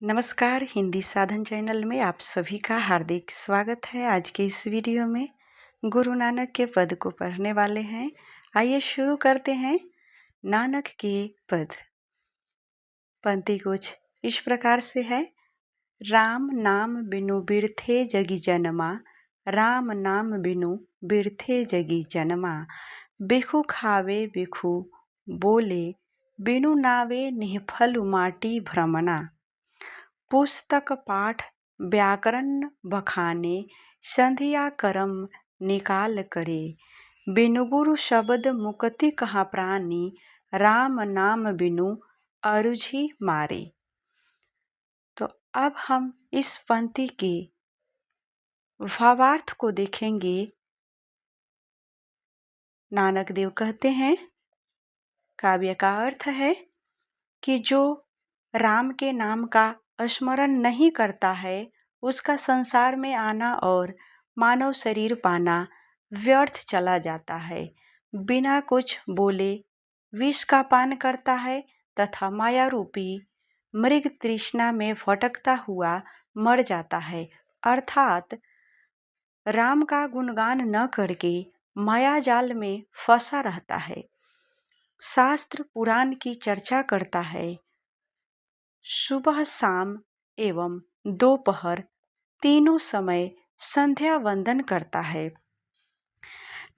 नमस्कार, हिंदी साधन चैनल में आप सभी का हार्दिक स्वागत है। आज के इस वीडियो में गुरु नानक के पद को पढ़ने वाले हैं। आइए शुरू करते हैं। नानक के पद। पंक्ति कुछ इस प्रकार से है। राम नाम बिनु बिरथे जगी जनमा, राम नाम बिनु बिरथे जगी जनमा। बिखु खावे बिखु बोले, बिनु नावे निहफलु माटी भ्रमना। पुस्तक पाठ व्याकरण बखाने, संधिया करम निकाल करे। बिनु गुरु शब्द मुक्ति कहाँ प्राणी, राम नाम बिनु अरुझि मारे। तो अब हम इस पंक्ति के भावार्थ को देखेंगे। नानक देव कहते हैं, काव्य का अर्थ है कि जो राम के नाम का स्मरण नहीं करता है, उसका संसार में आना और मानव शरीर पाना व्यर्थ चला जाता है। बिना कुछ बोले विष का पान करता है तथा माया रूपी मृग तृष्णा में भटकता हुआ मर जाता है। अर्थात राम का गुणगान न करके माया जाल में फंसा रहता है। शास्त्र पुराण की चर्चा करता है। सुबह शाम एवं दोपहर तीनों समय संध्या वंदन करता है।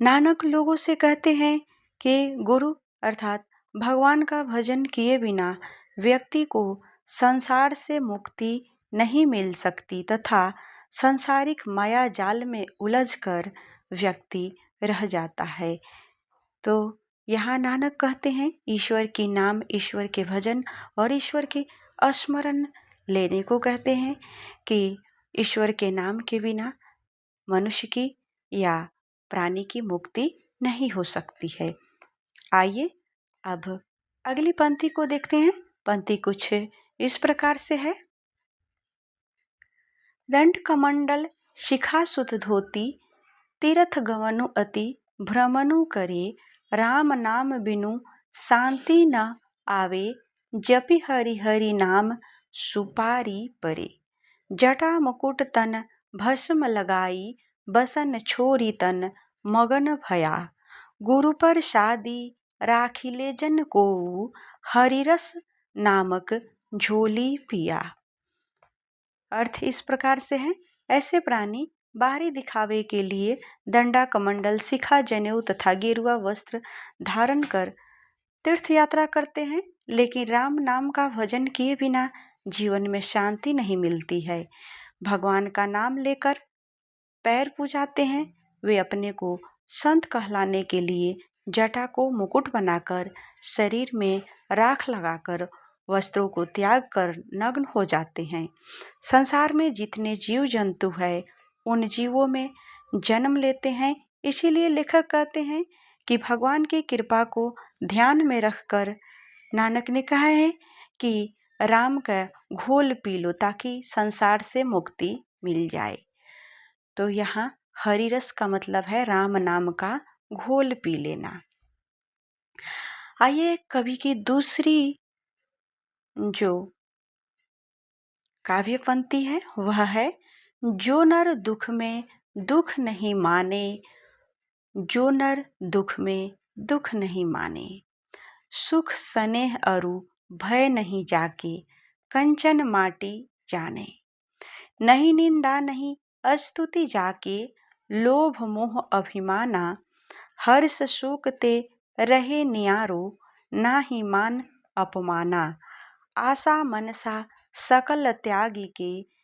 नानक लोगों से कहते हैं कि गुरु अर्थात भगवान का भजन किए बिना व्यक्ति को संसार से मुक्ति नहीं मिल सकती तथा सांसारिक माया जाल में उलझकर व्यक्ति रह जाता है। तो यहाँ नानक कहते हैं, ईश्वर की नाम, ईश्वर के भजन और ईश्वर के स्मरण लेने को कहते हैं कि ईश्वर के नाम के बिना मनुष्य की या प्राणी की मुक्ति नहीं हो सकती है। आइए अब अगली पंक्ति को देखते हैं। पंक्ति कुछ इस प्रकार से है। दंड कमंडल शिखा सुत धोती, तीर्थ गवनु अति भ्रमनु करे। राम नाम बिनु शांति न आवे, जपि हरि हरि नाम सुपारी परे। जटा मुकुट तन भस्म लगाई, बसन छोरी तन मगन भया। गुरु पर शादी राखिले जन को, हरिरस नामक झोली पिया। अर्थ इस प्रकार से है। ऐसे प्राणी बाहरी दिखावे के लिए दंडा कमंडल, शिखा, जनेऊ तथा गेरुआ वस्त्र धारण कर तीर्थ यात्रा करते हैं, लेकिन राम नाम का भजन किए बिना जीवन में शांति नहीं मिलती है। भगवान का नाम लेकर पैर पूजाते हैं। वे अपने को संत कहलाने के लिए जटा को मुकुट बनाकर, शरीर में राख लगाकर, वस्त्रों को त्याग कर नग्न हो जाते हैं। संसार में जितने जीव जंतु हैं, उन जीवों में जन्म लेते हैं। इसीलिए लेखक कहते हैं कि भगवान की कृपा को ध्यान में रखकर नानक ने कहा है कि राम का घोल पी लो ताकि संसार से मुक्ति मिल जाए। तो यहाँ हरिरस का मतलब है राम नाम का घोल पी लेना। आइए कवि की दूसरी जो काव्य पंक्ति है वह है। जो नर दुख में दुख नहीं माने, जो नर दुख में दुख नहीं माने। सुख स्नेह अरु भय नहीं जाके, कंचन माटी जाने। नहीं निंदा नहीं स्तुति जाके, लोभ मोह अभिमाना। हर्ष शोक ते रहे नियारो, नाही मान अपमाना। आशा मनसा सकल त्यागी के,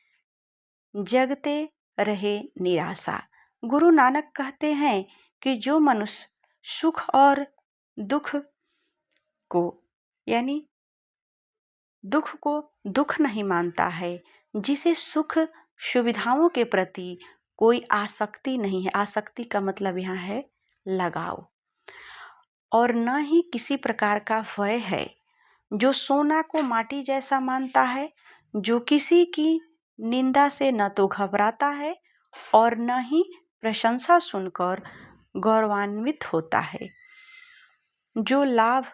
जगते रहे निराशा। गुरु नानक कहते हैं कि जो मनुष्य सुख और दुख को यानी दुख को दुख नहीं मानता है, जिसे सुख सुविधाओं के प्रति कोई आसक्ति नहीं है। आसक्ति का मतलब यहाँ है लगाव, और न ही किसी प्रकार का भय है। जो सोना को माटी जैसा मानता है, जो किसी की निंदा से न तो घबराता है और न ही प्रशंसा सुनकर गौरवान्वित होता है। जो लाभ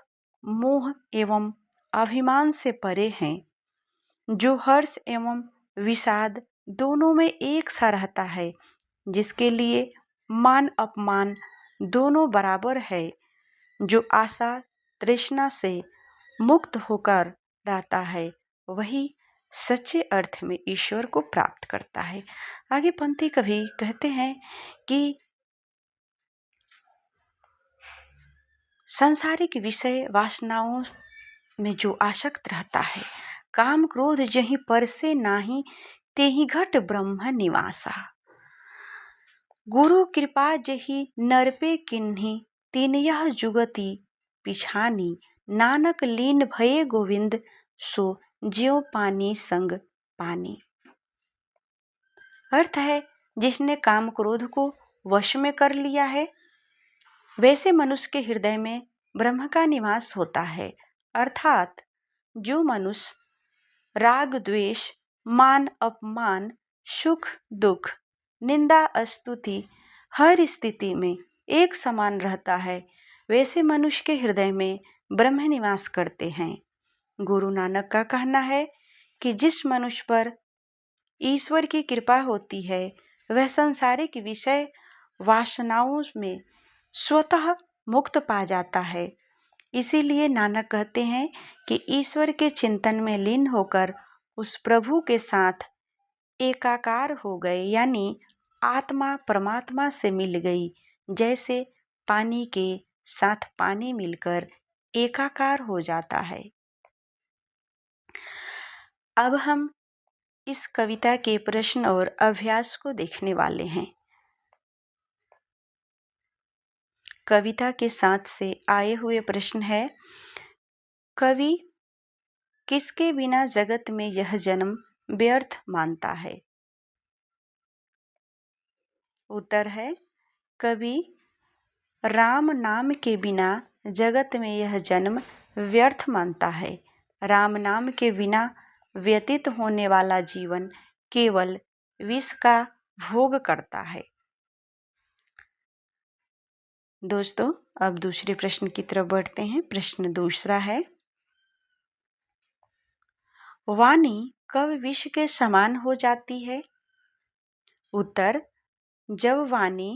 मोह एवं अभिमान से परे हैं, जो हर्ष एवं विषाद दोनों में एक सा रहता है, जिसके लिए मान अपमान दोनों बराबर है, जो आशा तृष्णा से मुक्त होकर रहता है, वही सच्चे अर्थ में ईश्वर को प्राप्त करता है। आगे पंक्ति कवि कहते हैं कि सांसारिक विषय वासनाओं में जो आसक्त रहता है, काम क्रोध जहीं पर से नाही, तेहि घट ब्रह्म निवासा। गुरु कृपा जही नर पे किन्ही, तीन यह जुगति पिछानी, नानक लीन भये गोविंद, सो ज्यों पानी संग पानी। अर्थ है, जिसने काम क्रोध को वश में कर लिया है, वैसे मनुष्य के हृदय में ब्रह्म का निवास होता है। अर्थात जो मनुष्य राग द्वेष, मान अपमान, सुख दुख, निंदा स्तुति हर स्थिति में एक समान रहता है, वैसे मनुष्य के हृदय में ब्रह्म निवास करते हैं। गुरु नानक का कहना है कि जिस मनुष्य पर ईश्वर की कृपा होती है, वह सांसारिक विषय वासनाओं में स्वतः मुक्त पा जाता है। इसीलिए नानक कहते हैं कि ईश्वर के चिंतन में लीन होकर उस प्रभु के साथ एकाकार हो गए, यानी आत्मा परमात्मा से मिल गई, जैसे पानी के साथ पानी मिलकर एकाकार हो जाता है। अब हम इस कविता के प्रश्न और अभ्यास को देखने वाले हैं। कविता के साथ से आए हुए प्रश्न है, कवि किसके बिना जगत में यह जन्म व्यर्थ मानता है? उत्तर है, कवि राम नाम के बिना जगत में यह जन्म व्यर्थ मानता है। राम नाम के बिना व्यतीत होने वाला जीवन केवल विष का भोग करता है। दोस्तों, अब दूसरे प्रश्न की तरफ बढ़ते हैं। प्रश्न दूसरा है, वाणी कब विष के समान हो जाती है? उत्तर, जब वाणी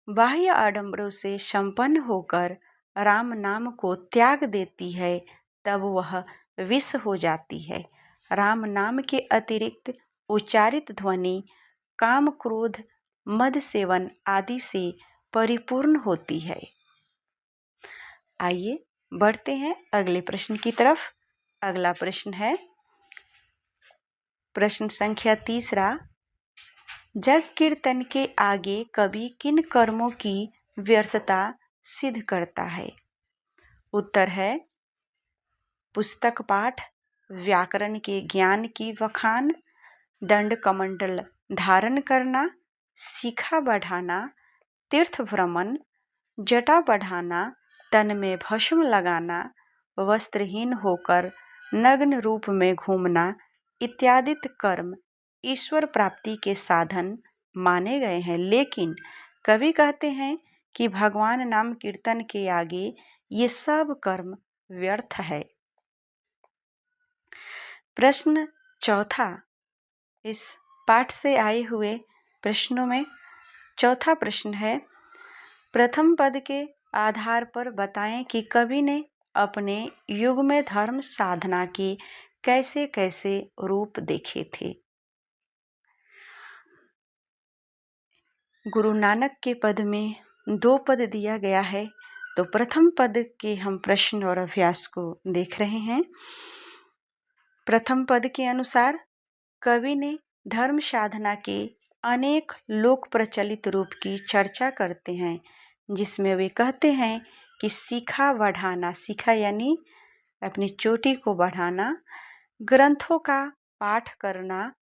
बाह्य आडंबरों से संपन्न होकर राम नाम को त्याग देती है, तब वह विष हो जाती है। राम नाम के अतिरिक्त उच्चारित ध्वनि काम क्रोध मद सेवन आदि से परिपूर्ण होती है। आइए बढ़ते हैं अगले प्रश्न की तरफ। अगला प्रश्न है, प्रश्न संख्या तीसरा, जग कीर्तन के आगे कवि किन कर्मों की व्यर्थता सिद्ध करता है? उत्तर है, पुस्तक पाठ, व्याकरण के ज्ञान की बखान, दंड कमंडल धारण करना, शिखा बढ़ाना, तीर्थ भ्रमण, जटा बढ़ाना, तन में भस्म लगाना, वस्त्रहीन होकर नग्न रूप में घूमना इत्यादि कर्म ईश्वर प्राप्ति के साधन माने गए हैं। लेकिन कवि कहते हैं कि भगवान नाम कीर्तन के आगे ये सब कर्म व्यर्थ है। प्रश्न चौथा, इस पाठ से आए हुए प्रश्नों में चौथा प्रश्न है, प्रथम पद के आधार पर बताएं कि कवि ने अपने युग में धर्म साधना के कैसे कैसे रूप देखे थे। गुरु नानक के पद में 2 पद दिया गया है, तो प्रथम पद के हम प्रश्न और अभ्यास को देख रहे हैं। प्रथम पद के अनुसार कवि ने धर्म साधना के अनेक लोक प्रचलित रूप की चर्चा करते हैं, जिसमें वे कहते हैं कि शिखा बढ़ाना, शिखा यानी अपनी चोटी को बढ़ाना, ग्रंथों का पाठ करना,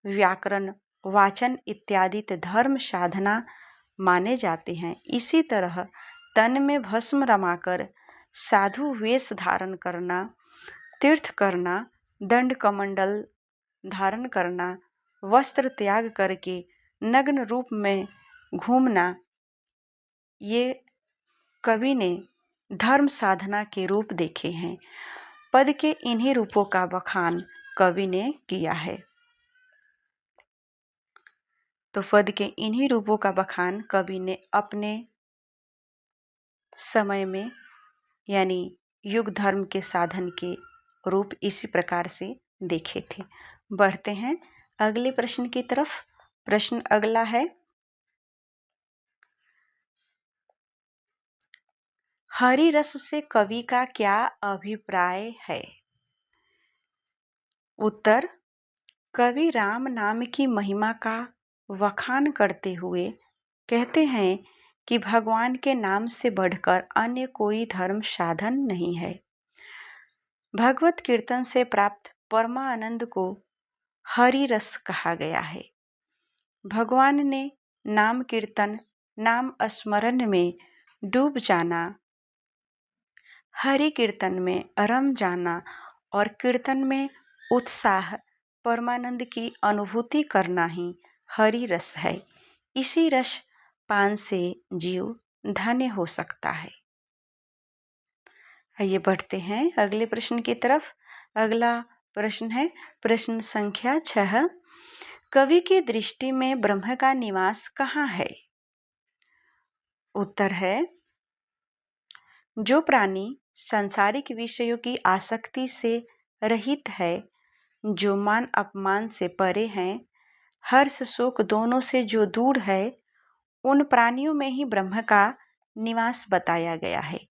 व्याकरण वाचन इत्यादि धर्म साधना माने जाते हैं। इसी तरह तन में भस्म रमाकर साधु वेश धारण करना, तीर्थ करना, दंड कमंडल धारण करना, वस्त्र त्याग करके नग्न रूप में घूमना, ये कवि ने धर्म साधना के रूप देखे हैं। पद के इन्हीं रूपों का बखान कवि ने किया है। तो पद के इन्हीं रूपों का बखान कवि ने अपने समय में यानी युग धर्म के साधन के रूप इसी प्रकार से देखे थे। बढ़ते हैं अगले प्रश्न की तरफ। प्रश्न अगला है, हरि रस से कवि का क्या अभिप्राय है? उत्तर, कवि राम नाम की महिमा का वखान करते हुए कहते हैं कि भगवान के नाम से बढ़कर अन्य कोई धर्म साधन नहीं है। भगवत कीर्तन से प्राप्त परमानंद को हरि रस कहा गया है। भगवान ने नाम कीर्तन, नाम स्मरण में डूब जाना, हरि कीर्तन में रम जाना और कीर्तन में उत्साह परमानंद की अनुभूति करना ही हरि रस है। इसी रस पान से जीव धन्य हो सकता है। आइए बढ़ते हैं अगले प्रश्न की तरफ। अगला प्रश्न है प्रश्न संख्या 6, कवि की दृष्टि में ब्रह्म का निवास कहाँ है? उत्तर है, जो प्राणी सांसारिक विषयों की आसक्ति से रहित है, जो मान अपमान से परे हैं, हर्ष शोक दोनों से जो दूर है, उन प्राणियों में ही ब्रह्म का निवास बताया गया है।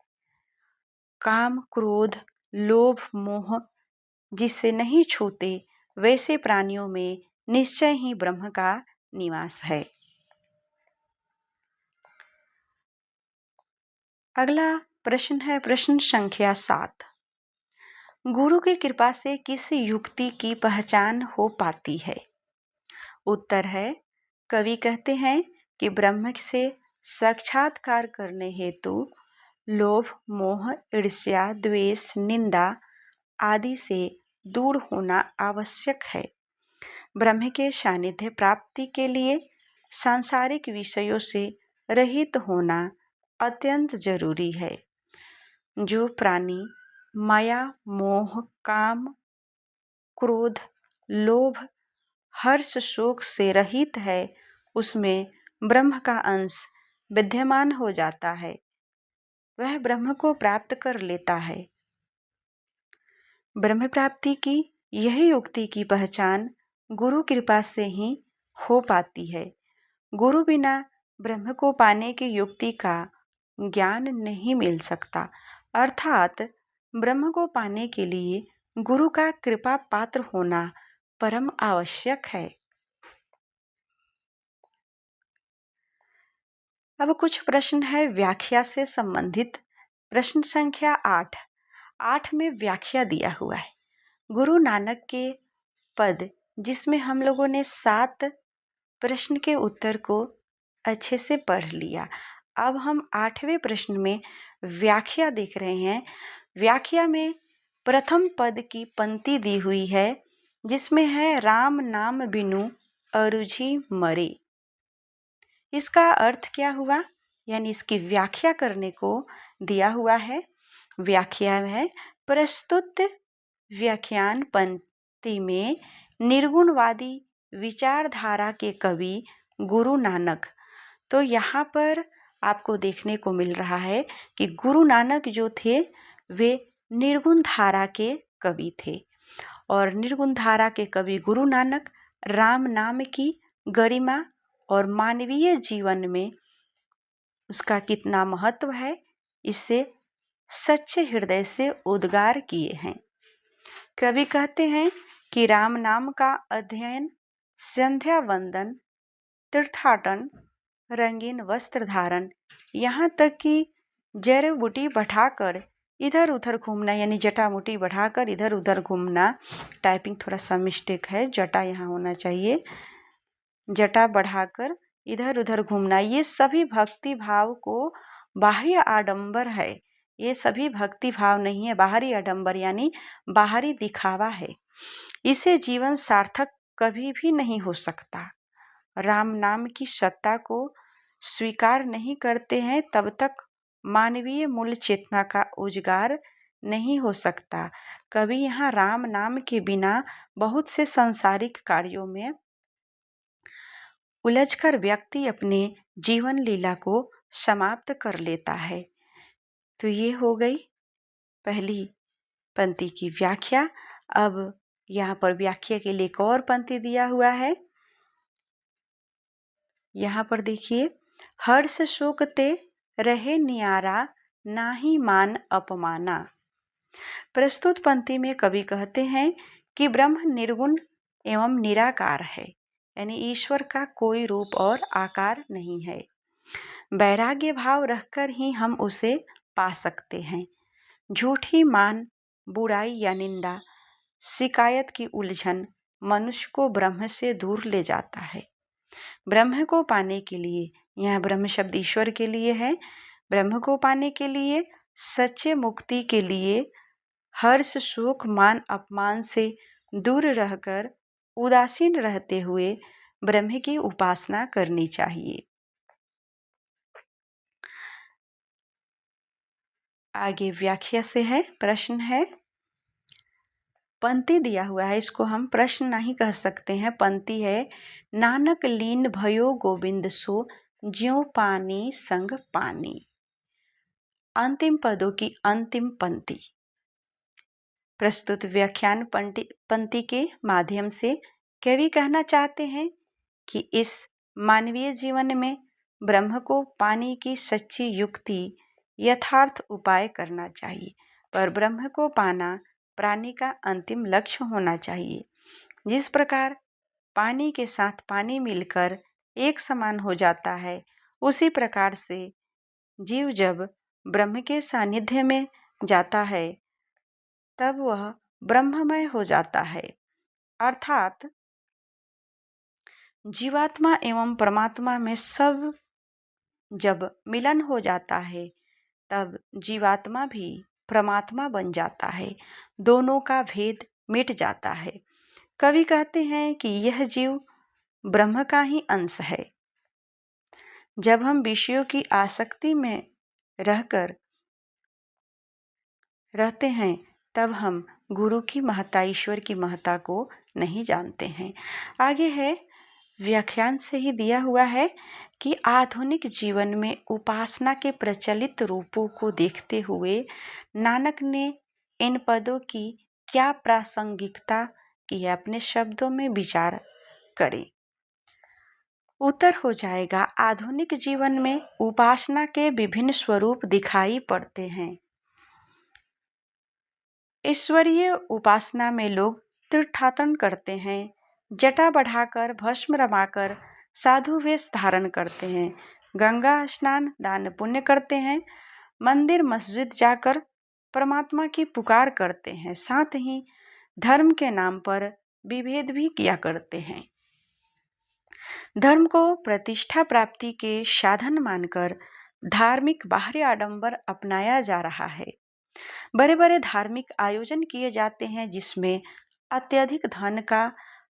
काम क्रोध लोभ मोह जिससे नहीं छूते, वैसे प्राणियों में निश्चय ही ब्रह्म का निवास है। अगला प्रश्न है प्रश्न संख्या 7, गुरु की कृपा से किस युक्ति की पहचान हो पाती है? उत्तर है, कवि कहते हैं कि ब्रह्म से साक्षात्कार करने हेतु लोभ मोह ईर्ष्या द्वेष निंदा आदि से दूर होना आवश्यक है। ब्रह्म के सानिध्य प्राप्ति के लिए सांसारिक विषयों से रहित होना अत्यंत जरूरी है। जो प्राणी माया मोह काम क्रोध लोभ हर्ष शोक से रहित है, उसमें ब्रह्म का अंश विद्यमान हो जाता है, वह ब्रह्म को प्राप्त कर लेता है। ब्रह्म प्राप्ति की यही युक्ति की पहचान गुरु कृपा से ही हो पाती है। गुरु बिना ब्रह्म को पाने की युक्ति का ज्ञान नहीं मिल सकता, अर्थात ब्रह्म को पाने के लिए गुरु का कृपा पात्र होना परम आवश्यक है। अब कुछ प्रश्न है व्याख्या से संबंधित। प्रश्न संख्या 8 में व्याख्या दिया हुआ है। गुरु नानक के पद जिसमें हम लोगों ने 7 प्रश्न के उत्तर को अच्छे से पढ़ लिया। अब हम 8वें प्रश्न में व्याख्या देख रहे हैं। व्याख्या में प्रथम पद की पंक्ति दी हुई है जिसमें है राम नाम बिनु अरुझि मरे। इसका अर्थ क्या हुआ, यानी इसकी व्याख्या करने को दिया हुआ है। व्याख्या है, प्रस्तुत व्याख्यान पंक्ति में निर्गुणवादी विचारधारा के कवि गुरु नानक। तो यहाँ पर आपको देखने को मिल रहा है कि गुरु नानक जो थे वे निर्गुण धारा के कवि थे, और निर्गुण धारा के कवि गुरु नानक राम नाम की गरिमा और मानवीय जीवन में उसका कितना महत्व है, इससे सच्चे हृदय से उद्गार किए हैं। कवि कहते हैं कि राम नाम का अध्ययन, संध्या वंदन, तीर्थाटन, रंगीन वस्त्र धारण, यहाँ तक कि जड़ बूटी बढ़ाकर इधर उधर घूमना, यानी जटा मुटी बढ़ाकर इधर उधर घूमना, टाइपिंग थोड़ा सा मिस्टेक है, जटा यहाँ होना चाहिए, जटा बढ़ाकर इधर उधर घूमना, ये सभी भक्ति भाव को बाहरी आडंबर है। ये सभी भक्ति भाव नहीं है, बाहरी आडंबर यानी बाहरी दिखावा है। इसे जीवन सार्थक कभी भी नहीं हो सकता। राम नाम की सत्ता को स्वीकार नहीं करते हैं तब तक मानवीय मूल चेतना का उजागर नहीं हो सकता। कभी यहाँ राम नाम के बिना बहुत से सांसारिक कार्यों में उलझकर व्यक्ति अपने जीवन लीला को समाप्त कर लेता है। तो ये हो गई पहली पंक्ति की व्याख्या। अब यहाँ पर व्याख्या के लिए एक और पंक्ति दिया हुआ है। यहाँ पर देखिए, हर्ष शोक ते रहे नियारा, नाही मान अपमाना। प्रस्तुत पंक्ति में कवि कहते हैं कि ब्रह्म निर्गुण एवं निराकार है, यानी ईश्वर का कोई रूप और आकार नहीं है। वैराग्य भाव रखकर ही हम उसे पा सकते हैं। झूठी मान, बुराई या निंदा, शिकायत की उलझन मनुष्य को ब्रह्म से दूर ले जाता है। ब्रह्म को पाने के लिए, यह ब्रह्म शब्द ईश्वर के लिए है, ब्रह्म को पाने के लिए, सच्चे मुक्ति के लिए हर्ष शोक मान अपमान से दूर रहकर उदासीन रहते हुए ब्रह्म की उपासना करनी चाहिए। आगे व्याख्या से है, प्रश्न है। पंक्ति दिया हुआ है, इसको हम प्रश्न नहीं कह सकते हैं। पंक्ति है, नानक लीन भयो गोविंद सो, ज्यों पानी संग पानी। अंतिम पदों की अंतिम पंक्ति। प्रस्तुत व्याख्यान पंक्ति के माध्यम से कवि कहना चाहते हैं कि इस मानवीय जीवन में ब्रह्म को पाने की सच्ची युक्ति, यथार्थ उपाय करना चाहिए, पर ब्रह्म को पाना प्राणी का अंतिम लक्ष्य होना चाहिए। जिस प्रकार पानी के साथ पानी मिलकर एक समान हो जाता है, उसी प्रकार से जीव जब ब्रह्म के सानिध्य में जाता है तब वह ब्रह्ममय हो जाता है। अर्थात जीवात्मा एवं परमात्मा में सब जब मिलन हो जाता है तब जीवात्मा भी परमात्मा बन जाता है, दोनों का भेद मिट जाता है। कवि कहते हैं कि यह जीव ब्रह्म का ही अंश है। जब हम विषयों की आसक्ति में रहते हैं तब हम गुरु की महत्ता, ईश्वर की महत्ता को नहीं जानते हैं। आगे है, व्याख्यान से ही दिया हुआ है कि आधुनिक जीवन में उपासना के प्रचलित रूपों को देखते हुए नानक ने इन पदों की क्या प्रासंगिकता की है, अपने शब्दों में विचार करें। उत्तर हो जाएगा, आधुनिक जीवन में उपासना के विभिन्न स्वरूप दिखाई पड़ते हैं। ईश्वरीय उपासना में लोग तीर्थाटन करते हैं, जटा बढ़ाकर, भस्म रमाकर साधु वेश धारण करते हैं, गंगा स्नान, दान पुण्य करते हैं, मंदिर मस्जिद जाकर परमात्मा की पुकार करते हैं, साथ ही धर्म के नाम पर विभेद भी किया करते हैं। धर्म को प्रतिष्ठा प्राप्ति के साधन मानकर धार्मिक बाहरी आडंबर अपनाया जा रहा है। बड़े बड़े धार्मिक आयोजन किए जाते हैं जिसमें अत्यधिक धन का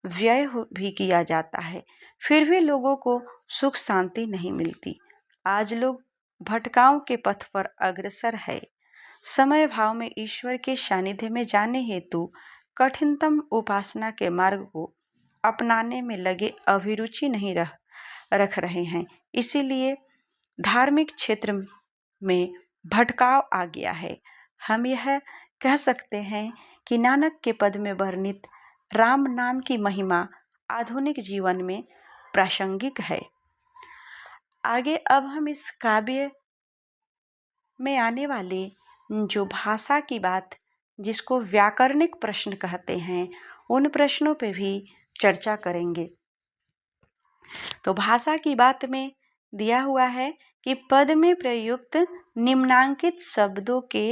व्यय भी किया जाता है, फिर भी लोगों को सुख शांति नहीं मिलती। आज लोग भटकाव के पथ पर अग्रसर है। समय भाव में ईश्वर के सानिध्य में जाने हेतु कठिनतम उपासना के मार्ग को अपनाने में लगे अभिरुचि नहीं रख रहे हैं। इसीलिए धार्मिक क्षेत्र में भटकाव आ गया है। हम यह कह सकते हैं कि नानक के पद में वर्णित राम नाम की महिमा आधुनिक जीवन में प्रासंगिक है। आगे अब हम इस काव्य में आने वाले जो भाषा की बात, जिसको व्याकरणिक प्रश्न कहते हैं, उन प्रश्नों पे भी चर्चा करेंगे। तो भाषा की बात में दिया हुआ है कि पद में प्रयुक्त निम्नांकित शब्दों के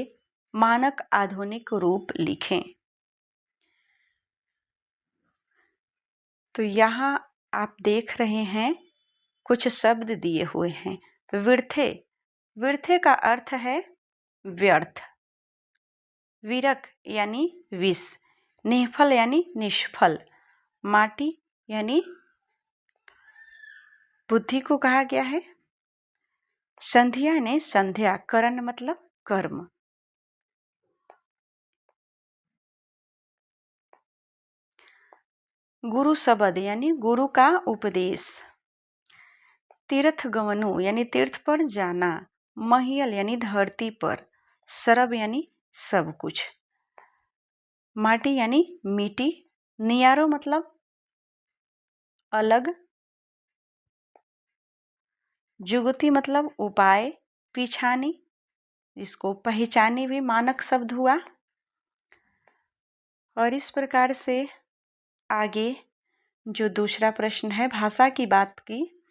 मानक आधुनिक रूप लिखें। तो यहाँ आप देख रहे हैं कुछ शब्द दिए हुए हैं। विर्थे, विर्थे का अर्थ है व्यर्थ, विरक यानी विष, निष्फल यानी निष्फल, माटी यानी बुद्धि को कहा गया है, संध्या ने संध्या, करण मतलब कर्म, गुरु शब्द यानी गुरु का उपदेश। तीर्थ गमनु यानी तीर्थ पर जाना। महियल यानी धरती पर। सरब यानी सब कुछ। माटी यानी मिट्टी। नियारो मतलब अलग। जुगती मतलब उपाय। पिछानी जिसको पहचानी भी मानक शब्द हुआ। और इस प्रकार से आगे जो दूसरा प्रश्न है भाषा की बात की,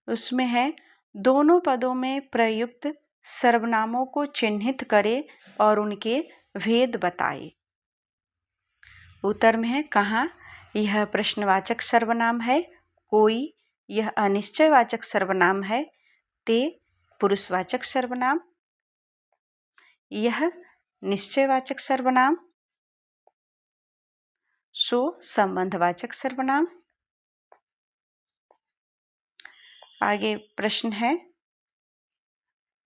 उसमें है दोनों पदों में प्रयुक्त सर्वनामों को चिन्हित करे और उनके भेद बताए। उत्तर में है कहाँ यह प्रश्नवाचक सर्वनाम है, कोई यह अनिश्चयवाचक सर्वनाम है, ते पुरुषवाचक सर्वनाम, यह निश्चयवाचक सर्वनाम, सो संबंधवाचक सर्वनाम। आगे प्रश्न है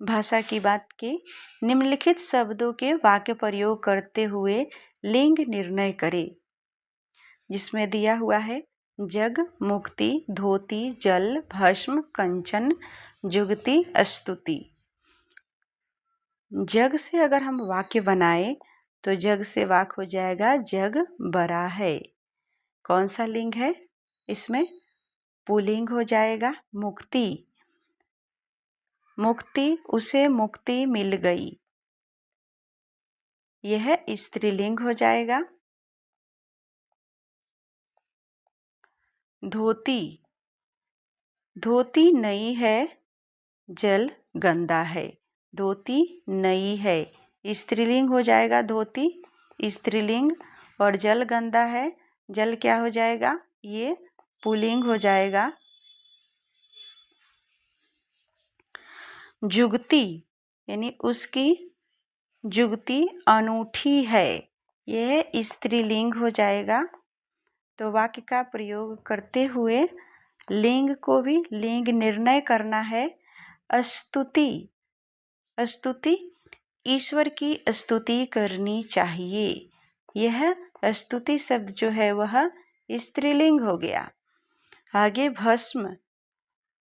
भाषा की बात की, निम्नलिखित शब्दों के वाक्य प्रयोग करते हुए लिंग निर्णय करें। जिसमें दिया हुआ है जग, मुक्ति, धोती, जल, भस्म, कंचन, जुगति, स्तुति। जग से अगर हम वाक्य बनाए तो जग से वाक्य हो जाएगा जग बड़ा है। कौन सा लिंग है इसमें? पुल्लिंग हो जाएगा। मुक्ति, मुक्ति, उसे मुक्ति मिल गई, यह स्त्रीलिंग हो जाएगा। धोती, धोती नई है, जल गंदा है। धोती नई है, स्त्रीलिंग हो जाएगा धोती, स्त्रीलिंग। और जल गंदा है, जल क्या हो जाएगा? ये पुल्लिंग हो जाएगा। जुगती यानी उसकी जुगती अनूठी है, यह स्त्रीलिंग हो जाएगा। तो वाक्य का प्रयोग करते हुए लिंग को भी लिंग निर्णय करना है। स्तुति, स्तुति ईश्वर की स्तुति करनी चाहिए, यह स्तुति शब्द जो है वह स्त्रीलिंग हो गया। आगे भस्म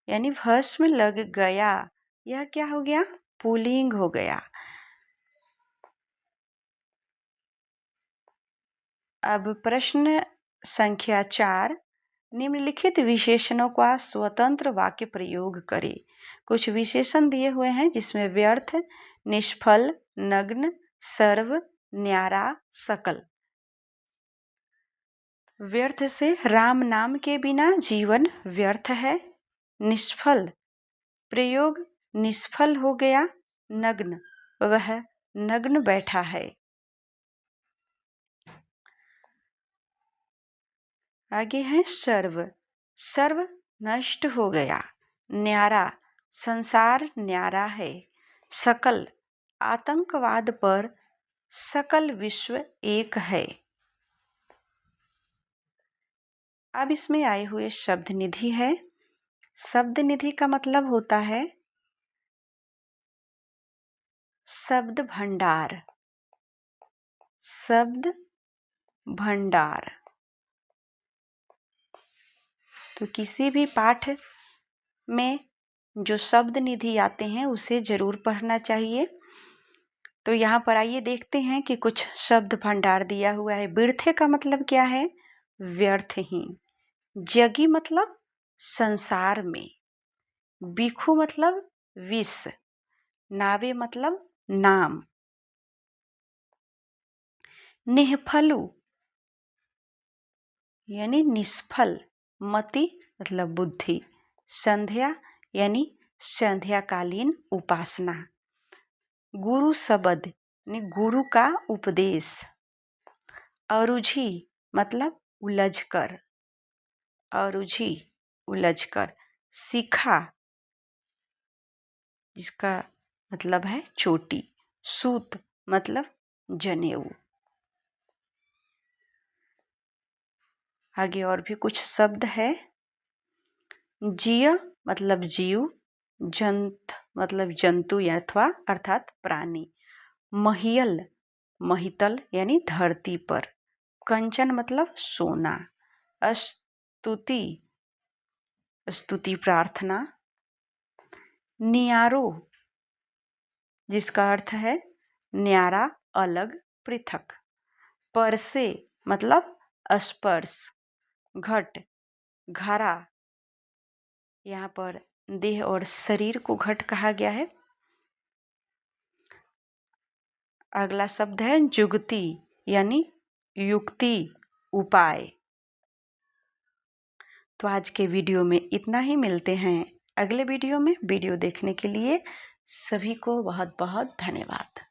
यानी भस्म लग गया, यह क्या हो गया? पुल्लिंग हो गया। अब प्रश्न संख्या 4, निम्नलिखित विशेषणों का स्वतंत्र वाक्य प्रयोग करें। कुछ विशेषण दिए हुए हैं जिसमें व्यर्थ, निष्फल, नग्न, सर्व, न्यारा, सकल। व्यर्थ से राम नाम के बिना जीवन व्यर्थ है। निष्फल, प्रयोग निष्फल हो गया। नग्न, वह नग्न बैठा है। आगे है सर्व, सर्व नष्ट हो गया। न्यारा, संसार न्यारा है। सकल, आतंकवाद पर सकल विश्व एक है। अब इसमें आए हुए शब्द निधि है। शब्द निधि का मतलब होता है शब्द भंडार, शब्द भंडार। तो किसी भी पाठ में जो शब्द निधि आते हैं उसे जरूर पढ़ना चाहिए। तो यहाँ पर आइए देखते हैं कि कुछ शब्द भंडार दिया हुआ है। बिरथे का मतलब क्या है? व्यर्थहीन। जगी मतलब संसार में। बिखु मतलब विष। नावे मतलब नाम। निहफलु यानी निष्फल। मति मतलब बुद्धि। संध्या यानी संध्याकालीन उपासना। गुरु शब्द यानी गुरु का उपदेश। अरुझि मतलब उलझकर, अरुझि उलझकर। शिखा जिसका मतलब है चोटी। सूत मतलब जनेऊ। आगे और भी कुछ शब्द है। जीय मतलब जीव। जंत मतलब जंतु अथवा अर्थात प्राणी। महियल, महितल यानी धरती पर। कंचन मतलब सोना। स्तुति, स्तुति प्रार्थना। नियारो, जिसका अर्थ है न्यारा, अलग, पृथक। परसे मतलब स्पर्श। घट, घरा, यहाँ पर देह और शरीर को घट कहा गया है। अगला शब्द है जुगति, यानी युक्ति, उपाय। तो आज के वीडियो में इतना ही। मिलते हैं अगले वीडियो में। वीडियो देखने के लिए सभी को बहुत बहुत धन्यवाद।